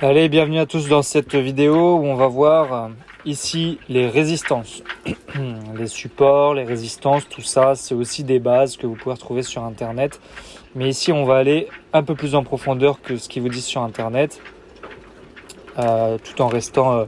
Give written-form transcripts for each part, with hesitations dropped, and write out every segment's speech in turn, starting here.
Allez, bienvenue à tous dans cette vidéo où on va voir ici les résistances. Les supports, les résistances, tout ça, c'est aussi des bases que vous pouvez retrouver sur internet. Mais ici, on va aller un peu plus en profondeur que ce qu'ils vous disent sur internet, tout en restant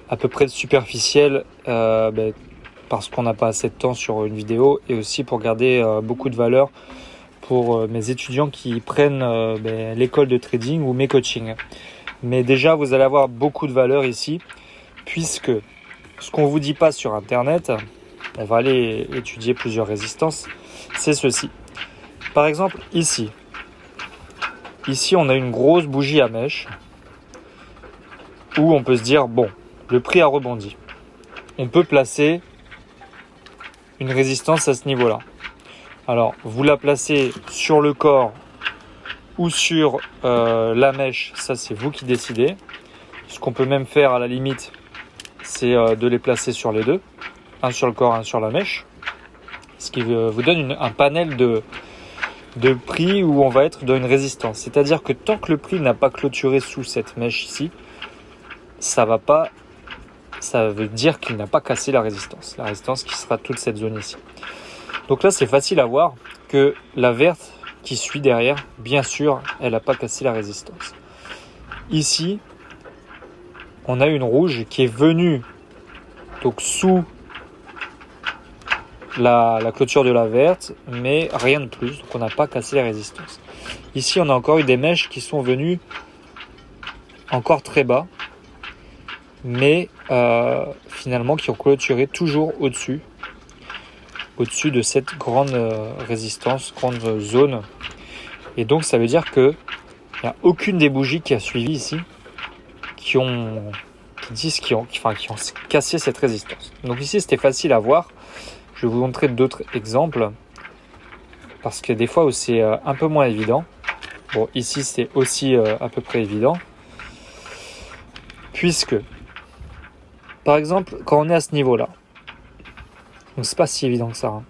à peu près superficiel, parce qu'on n'a pas assez de temps sur une vidéo et aussi pour garder beaucoup de valeur pour mes étudiants qui prennent l'école de trading ou mes coachings. Mais déjà, vous allez avoir beaucoup de valeur ici, puisque ce qu'on ne vous dit pas sur Internet, on va aller étudier plusieurs résistances, c'est ceci. Par exemple, ici, on a une grosse bougie à mèche, où on peut se dire, bon, le prix a rebondi. On peut placer une résistance à ce niveau-là. Alors, vous la placez sur le corps ou sur la mèche, ça c'est vous qui décidez. Ce qu'on peut même faire à la limite, c'est de les placer sur les deux, un sur le corps, un sur la mèche, ce qui vous donne un panel de prix où on va être dans une résistance. C'est-à-dire que tant que le prix n'a pas clôturé sous cette mèche ici, ça veut dire qu'il n'a pas cassé la résistance qui sera toute cette zone ici. Donc là c'est facile à voir que la verte qui suit derrière, bien sûr, elle n'a pas cassé la résistance. Ici, on a une rouge qui est venue donc sous la clôture de la verte, mais rien de plus, donc on n'a pas cassé la résistance. Ici, on a encore eu des mèches qui sont venues encore très bas, mais finalement qui ont clôturé toujours au-dessus de cette grande résistance, grande zone. Et donc ça veut dire que il n'y a aucune des bougies qui a suivi ici qui ont cassé cette résistance. Donc ici c'était facile à voir. Je vais vous montrer d'autres exemples parce que des fois où c'est un peu moins évident. Bon, ici c'est aussi à peu près évident, puisque par exemple quand on est à ce niveau-là, donc c'est pas si évident que ça, hein.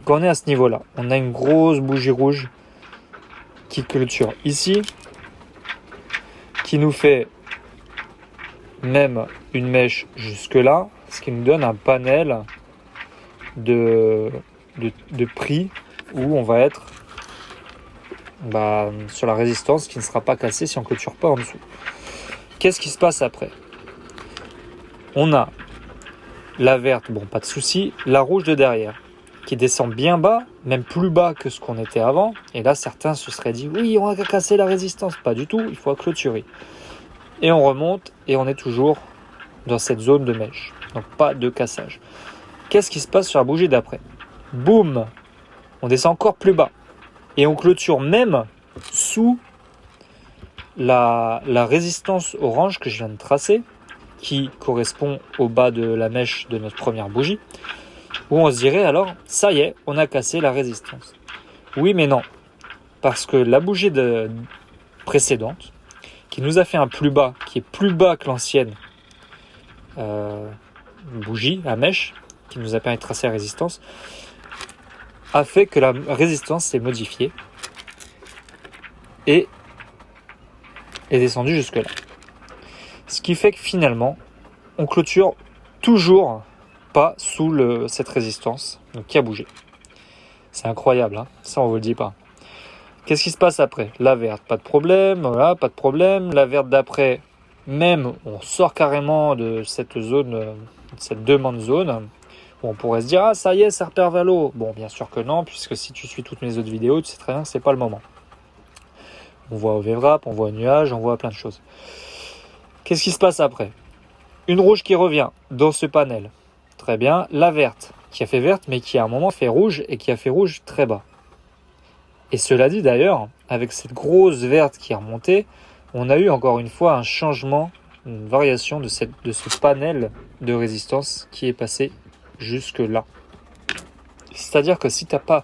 Quand on est à ce niveau-là, on a une grosse bougie rouge qui clôture ici, qui nous fait même une mèche jusque là, ce qui nous donne un panel de prix où on va être sur la résistance qui ne sera pas cassée si on ne clôture pas en dessous. Qu'est-ce qui se passe après ? On a la verte, bon pas de souci, la rouge de derrière qui descend bien bas, même plus bas que ce qu'on était avant, et là certains se seraient dit oui on va casser la résistance, pas du tout, il faut clôturer. Et on remonte et on est toujours dans cette zone de mèche, donc pas de cassage. Qu'est-ce qui se passe sur la bougie d'après ? Boum, on descend encore plus bas et on clôture même sous la résistance orange que je viens de tracer, qui correspond au bas de la mèche de notre première bougie, où on se dirait alors ça y est, on a cassé la résistance. Oui mais non, parce que la bougie précédente qui nous a fait un plus bas, qui est plus bas que l'ancienne bougie à mèche, qui nous a permis de tracer la résistance, a fait que la résistance s'est modifiée et est descendue jusque là. Ce qui fait que finalement, on clôture toujours pas sous cette résistance donc qui a bougé. C'est incroyable, hein, ça on vous le dit pas. Qu'est-ce qui se passe après ? La verte, pas de problème, voilà, pas de problème. La verte d'après, même, on sort carrément de cette zone, de cette demande zone, où on pourrait se dire, ah ça y est, ça repère vers l'eau. Bon, bien sûr que non, puisque si tu suis toutes mes autres vidéos, tu sais très bien que c'est pas le moment. On voit au VWAP, on voit au nuage, on voit plein de choses. Qu'est-ce qui se passe après ? Une rouge qui revient dans ce panel. Très bien. La verte, qui a fait verte, mais qui à un moment fait rouge, et qui a fait rouge très bas. Et cela dit d'ailleurs, avec cette grosse verte qui est remontée, on a eu encore une fois un changement, une variation de ce panel de résistance qui est passé jusque là. C'est-à-dire que si tu n'as pas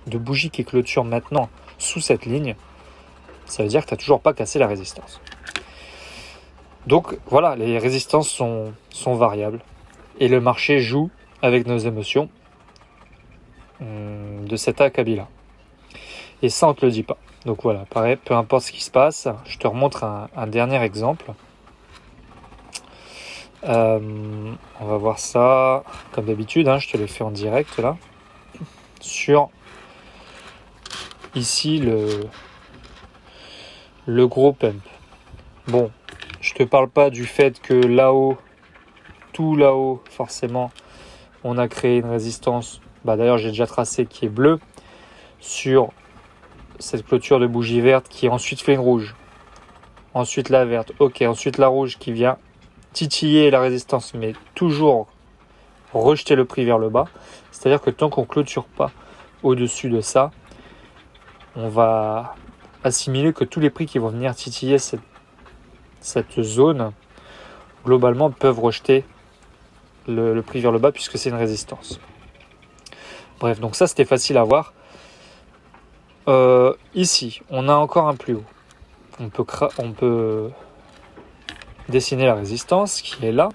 de bougie qui clôture maintenant sous cette ligne, ça veut dire que tu n'as toujours pas cassé la résistance. Donc voilà, les résistances sont variables et le marché joue avec nos émotions de cet acabit-là. Et ça, on ne te le dit pas. Donc voilà, pareil, peu importe ce qui se passe, je te remontre un dernier exemple. On va voir ça comme d'habitude, je te l'ai fait en direct là. Sur ici le gros pump. Bon, je te parle pas du fait que là-haut, tout là-haut, forcément, on a créé une résistance. D'ailleurs, j'ai déjà tracé qui est bleue sur cette clôture de bougie verte qui ensuite fait une rouge. Ensuite la verte, ok. Ensuite la rouge qui vient titiller la résistance, mais toujours rejeter le prix vers le bas. C'est-à-dire que tant qu'on clôture pas au-dessus de ça, on va assimiler que tous les prix qui vont venir titiller cette zone, globalement, peuvent rejeter le prix vers le bas puisque c'est une résistance. Bref, donc ça c'était facile à voir. Ici, on a encore un plus haut. On peut dessiner la résistance qui est là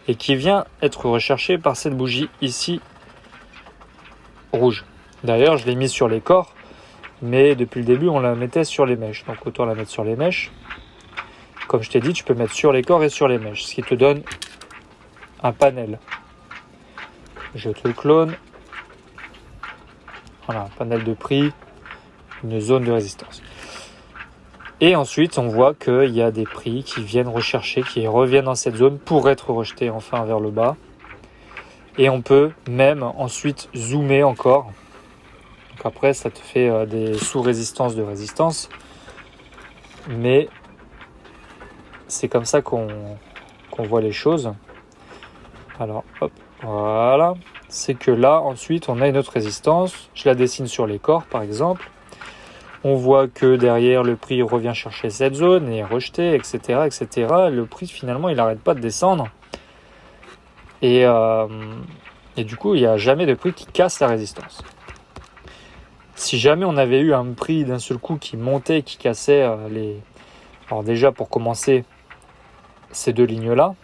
et qui vient être recherchée par cette bougie ici rouge. D'ailleurs, je l'ai mise sur les corps, mais depuis le début, on la mettait sur les mèches. Donc autant la mettre sur les mèches. Comme je t'ai dit, tu peux mettre sur les corps et sur les mèches, ce qui te donne un panel. Je te le clone. Voilà, un panel de prix, une zone de résistance. Et ensuite, on voit qu'il y a des prix qui viennent rechercher, qui reviennent dans cette zone pour être rejetés enfin vers le bas. Et on peut même ensuite zoomer encore. Donc après, ça te fait des sous-résistances de résistance. Mais c'est comme ça qu'on voit les choses. Alors, hop, voilà. C'est que là, ensuite, on a une autre résistance. Je la dessine sur les corps, par exemple. On voit que derrière, le prix revient chercher cette zone et est rejeté, etc., etc. Le prix, finalement, il n'arrête pas de descendre. Et du coup, il n'y a jamais de prix qui casse la résistance. Si jamais on avait eu un prix d'un seul coup qui montait, qui cassait les... Alors déjà, pour commencer, ces deux lignes-là,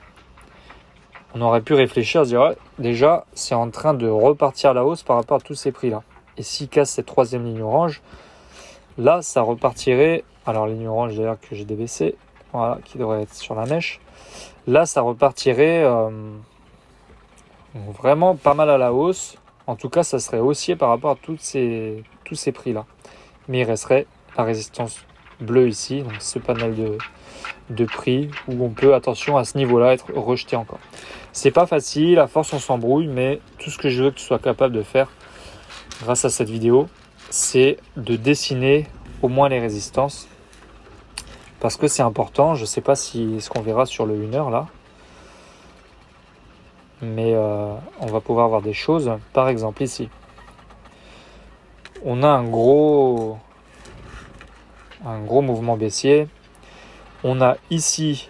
on aurait pu réfléchir, à se dire, ouais, déjà, c'est en train de repartir à la hausse par rapport à tous ces prix-là. Et s'il casse cette troisième ligne orange, là, ça repartirait... Alors, ligne orange, d'ailleurs, que j'ai débaissé, voilà, qui devrait être sur la mèche. Là, ça repartirait vraiment pas mal à la hausse. En tout cas, ça serait haussier par rapport à tous ces prix-là. Mais il resterait la résistance bleue ici, donc ce panel de prix où on peut, attention, à ce niveau-là, être rejeté encore. C'est pas facile, à force on s'embrouille, mais tout ce que je veux que tu sois capable de faire grâce à cette vidéo, c'est de dessiner au moins les résistances. Parce que c'est important, je sais pas si ce qu'on verra sur le 1 heure là. Mais on va pouvoir voir des choses. Par exemple ici, on a un gros mouvement baissier. On a ici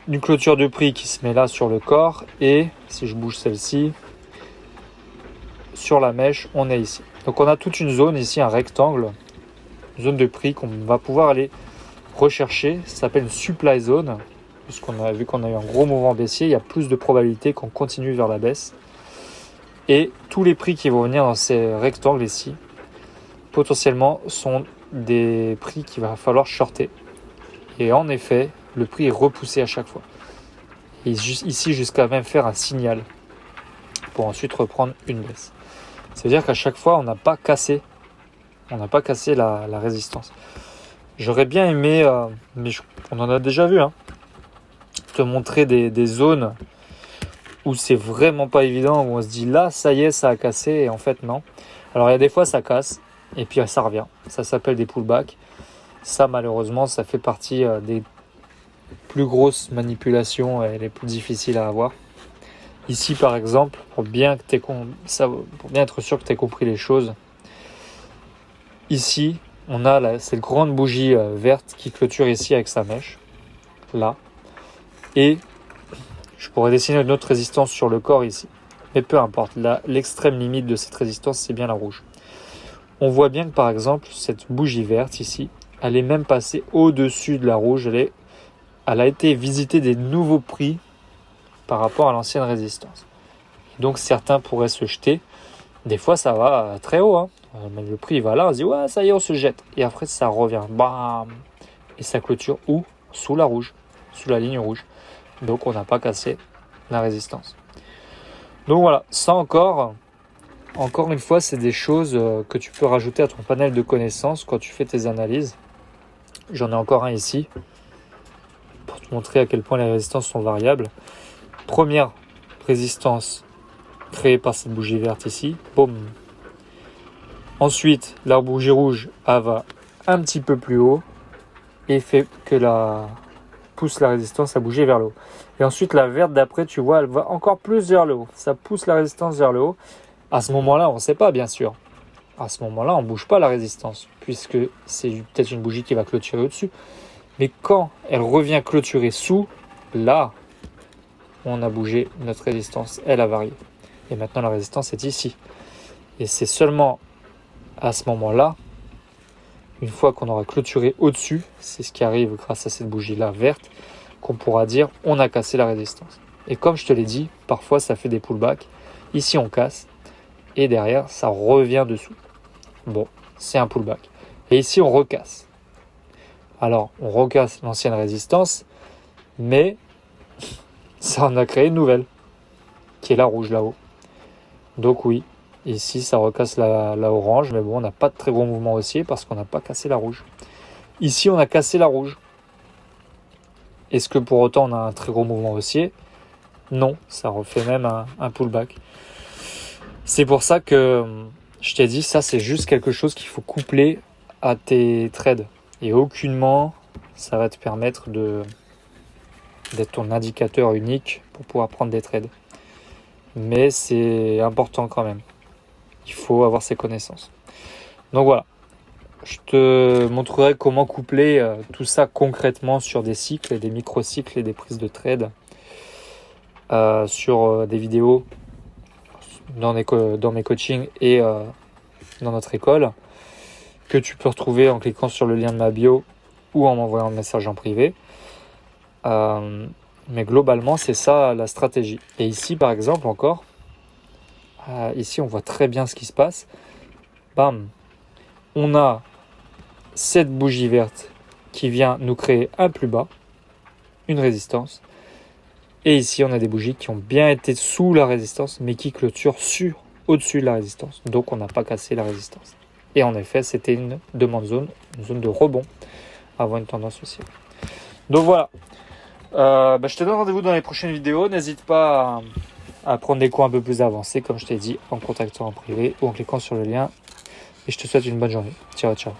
une clôture de prix qui se met là sur le corps. Et si je bouge celle-ci, sur la mèche, on est ici. Donc on a toute une zone ici, un rectangle, une zone de prix qu'on va pouvoir aller rechercher. Ça s'appelle une supply zone. Puisqu'on a vu qu'on a eu un gros mouvement baissier, il y a plus de probabilité qu'on continue vers la baisse. Et tous les prix qui vont venir dans ces rectangles ici, potentiellement, sont des prix qu'il va falloir shorter. Et en effet, le prix est repoussé à chaque fois. Et ici, jusqu'à même faire un signal pour ensuite reprendre une baisse. C'est-à-dire qu'à chaque fois, on n'a pas cassé la résistance. J'aurais bien aimé, mais on en a déjà vu, te montrer des zones où c'est vraiment pas évident, où on se dit là, ça y est, ça a cassé, et en fait non. Alors il y a des fois ça casse, et puis ça revient. Ça s'appelle des pullbacks. Ça malheureusement, ça fait partie des plus grosses manipulations et les plus difficiles à avoir. Ici par exemple, pour bien être sûr que tu aies compris les choses, ici on a cette grande bougie verte qui clôture ici avec sa mèche, là. Et je pourrais dessiner une autre résistance sur le corps ici. Mais peu importe, là, l'extrême limite de cette résistance, c'est bien la rouge. On voit bien que par exemple, cette bougie verte ici, elle est même passée au-dessus de la rouge. Elle a été visiter des nouveaux prix par rapport à l'ancienne résistance. Donc certains pourraient se jeter. Des fois, ça va très haut. Le prix il va là, on se dit ouais ça y est on se jette. Et après ça revient, bam. Et ça clôture où? Sous la rouge, sous la ligne rouge. Donc on n'a pas cassé la résistance. Donc voilà, ça encore une fois c'est des choses que tu peux rajouter à ton panel de connaissances quand tu fais tes analyses. J'en ai encore un ici pour te montrer à quel point les résistances sont variables. Première résistance créée par cette bougie verte ici, boum. Ensuite, la bougie rouge va un petit peu plus haut et fait que pousse la résistance à bouger vers le haut. Et ensuite, la verte d'après, tu vois, elle va encore plus vers le haut. Ça pousse la résistance vers le haut. À ce moment-là, on ne sait pas, bien sûr. À ce moment-là, on ne bouge pas la résistance, puisque c'est peut-être une bougie qui va clôturer au-dessus. Mais quand elle revient clôturer sous, là, on a bougé notre résistance. Elle a varié. Et maintenant, la résistance est ici. Et c'est seulement à ce moment-là, une fois qu'on aura clôturé au-dessus, c'est ce qui arrive grâce à cette bougie-là verte, qu'on pourra dire on a cassé la résistance. Et comme je te l'ai dit, parfois ça fait des pullbacks. Ici on casse et derrière ça revient dessous. Bon, c'est un pullback. Et ici on recasse. Alors on recasse l'ancienne résistance, mais ça en a créé une nouvelle, qui est la rouge là-haut. Donc oui, ici ça recasse la orange, mais bon on n'a pas de très gros mouvement haussier parce qu'on n'a pas cassé la rouge. Ici on a cassé la rouge. Est-ce que pour autant on a un très gros mouvement haussier? Non, ça refait même un pullback. C'est pour ça que je t'ai dit, ça c'est juste quelque chose qu'il faut coupler à tes trades. Et aucunement ça va te permettre d'être ton indicateur unique pour pouvoir prendre des trades. Mais c'est important quand même. Il faut avoir ces connaissances. Donc voilà. Je te montrerai comment coupler tout ça concrètement sur des cycles et des micro-cycles et des prises de trade sur des vidéos dans mes coachings et dans notre école que tu peux retrouver en cliquant sur le lien de ma bio ou en m'envoyant un message en privé. Mais globalement, c'est ça la stratégie. Et ici, par exemple, encore, ici, on voit très bien ce qui se passe. Bam, on a cette bougie verte qui vient nous créer un plus bas, une résistance. Et ici, on a des bougies qui ont bien été sous la résistance, mais qui clôturent au-dessus de la résistance. Donc, on n'a pas cassé la résistance. Et en effet, c'était une demande zone, une zone de rebond avant une tendance haussière. Donc voilà. Je te donne rendez-vous dans les prochaines vidéos. N'hésite pas à prendre des cours un peu plus avancés, comme je t'ai dit, en contactant en privé ou en cliquant sur le lien. Et je te souhaite une bonne journée. Ciao, ciao.